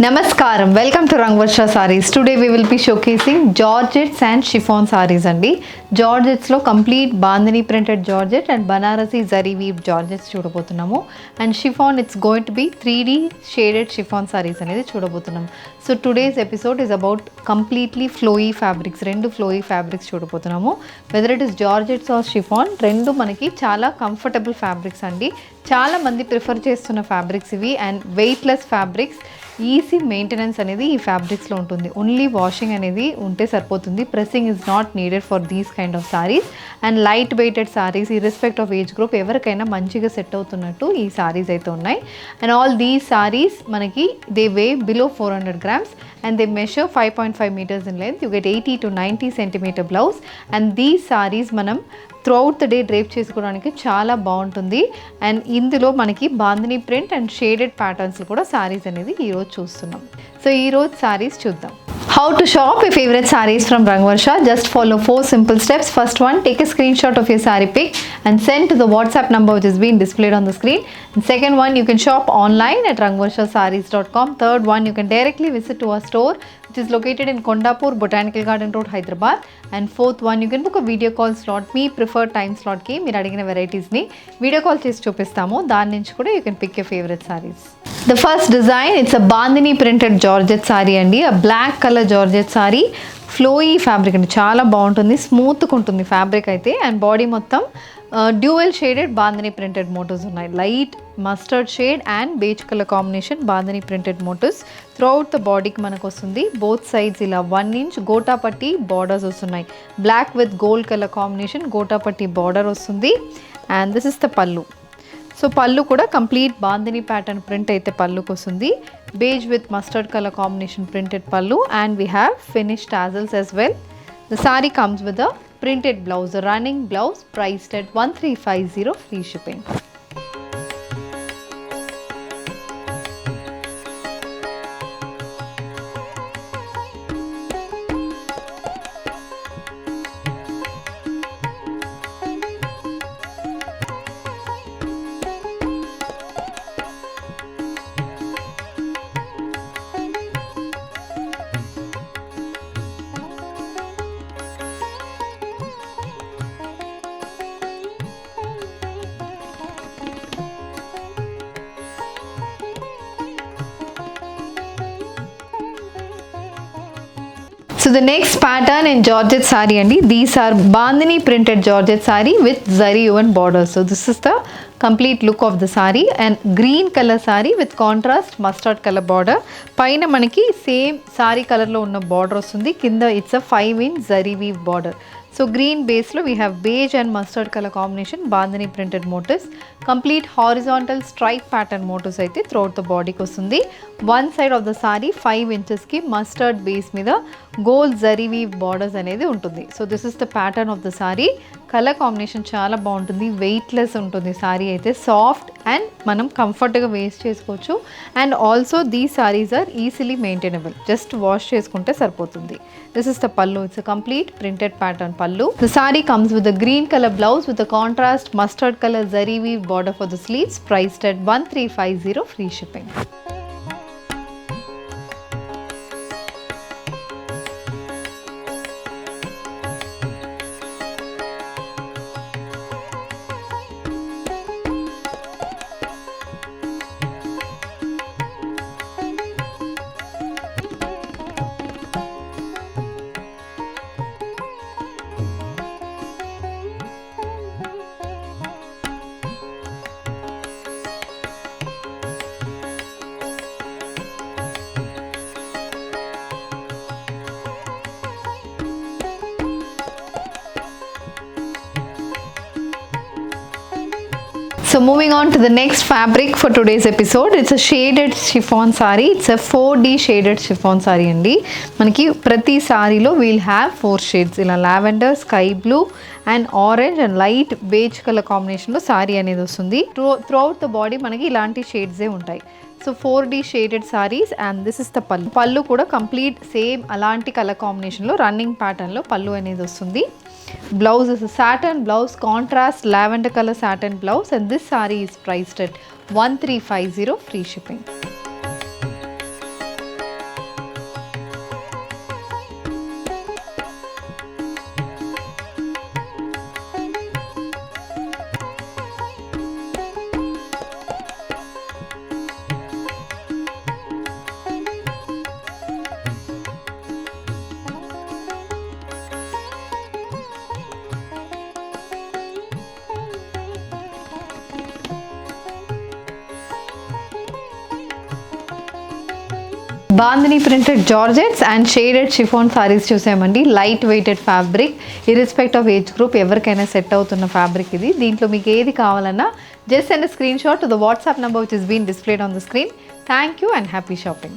Namaskaram, welcome to Rangvarsha Sarees. Today we will be showcasing Georgettes and chiffon sarees andi. Georgettes lo complete bandhani printed Georgette and Banarasi zari weave Georgettes చూడబోతున్నాము. And chiffon it's going to be 3D shaded chiffon sarees అనేది చూడబోతున్నాము. So today's episode is about completely flowy fabrics. రెండు flowy fabrics చూడబోతున్నాము. Whether it is Georgettes or chiffon, రెండు మనకి చాలా comfortable fabrics అండి. చాలా మంది ప్రిఫర్ చేస్తున్న ఫ్యాబ్రిక్స్ ఇవి and weightless fabrics. Easy maintenance అనేది ఈ ఫ్యాబ్రిక్స్లో ఉంటుంది. ఓన్లీ వాషింగ్ అనేది ఉంటే సరిపోతుంది. Pressing is not needed for these kind of sarees and light weighted sarees irrespect of age group ఎవరికైనా మంచిగా సెట్ అవుతున్నట్టు ఈ సారీస్ అయితే ఉన్నాయి. అండ్ ఆల్ దీస్ సారీస్ మనకి they way below 400 grams and they measure 5.5 meters in length. You get 80 to 90 centimeter blouse and these sarees మనం throughout the day drape చేసుకోవడానికి చాలా బాగుంటుంది. అండ్ ఇందులో మనకి bandhani print and shaded patterns కూడా సారీస్ అనేది ఈరోజు చూస్తున్నాం. సో ఈరోజు సారీస్ చూద్దాం. How to shop your favorite sarees from Rangvarsha? Just follow 4 simple steps. First one, take a screenshot of your saree pic and send to the WhatsApp number which is being displayed on the screen. And second one, you can shop online at rangvarshasarees.com. Third one, you can directly visit to our store which is located in Kondapur, Botanical Garden Road, Hyderabad. And fourth one, you can book a video call slot. Me preferred time slot ki meer adigina varieties ni video call chesi chupistamu. Dani nunchi kuda you can pick your favorite sarees. The first design, it's a bandhani printed Georgette saree andi. A black color Georgette saree. Flowy fabric అండి, చాలా బాగుంటుంది, స్మూత్గా ఉంటుంది fabric అయితే. And body మొత్తం dual shaded bandhani printed motifs ఉన్నాయి. Light mustard shade and beige colour combination bandhani printed motifs throughout the బాడీకి మనకు వస్తుంది. బోత్ సైడ్స్ ఇలా 1 inch గోటాపట్టి బార్డర్స్ వస్తున్నాయి. Black with gold colour combination gotapatti border వస్తుంది. And this is the pallu. So pallu కూడా complete bandhani pattern print అయితే పళ్ళుకి వస్తుంది. Beige with mustard colour combination printed పళ్ళు and we have finished tassels as well. The saree comes with a printed blouse, a running blouse priced at 1350 free shipping. So the next pattern in Georgette saree andi. These are bandhani printed Georgette saree with zari woven borders. So this is the complete look of the saree and green color saree with contrast mustard color border. Paina manaki same saree color lo unna border ostundi. Kinda it's a 5 inch zari weave border. So green base lo we have beige and mustard color combination bandhani printed motifs. Complete horizontal stripe pattern motifs aithe throughout the body ki ostundi. One side of the saree 5 inches ki mustard base మీద gold zari weave borders అనేది ఉంటుంది. So this is the pattern of the saree. Colour combination చాలా బాగుంటుంది, weightless ఉంటుంది sorry అయితే, soft and మనం కంఫర్ట్గా waste చేసుకోవచ్చు. And also these sarees are easily maintainable, just wash చేసుకుంటే సరిపోతుంది. This is the pallu, it's a complete printed pattern pallu. The saree comes with a green colour blouse with a contrast mustard colour zari weave border for the sleeves priced at 1350 free shipping. So moving on to the next fabric for today's episode, it's a shaded chiffon saree. It's a 4D shaded chiffon saree andi. Manaki prati saree lo we'll have 4 shades, ila lavender, sky blue and orange and light beige color combination lo saree anedi ostundi. Throughout the body manaki ilanti shades e untayi. So 4D shaded sarees and this is the pallu. Pallu kuda complete same alanti color combination lo running pattern lo pallu anedi ostundi. Blouse is a satin blouse, contrast lavender color satin blouse, and this saree is priced at 1350 free shipping. Bandhani printed georgettes and shaded chiffon sarees చూసామండి. Light weighted fabric, irrespect of age group ఎవరికైనా set అవుతున్న fabric ఇది. దీంట్లో మీకు ఏది కావాలన్నా just send a screenshot to the WhatsApp number which is being displayed on the screen. Thank you and happy shopping.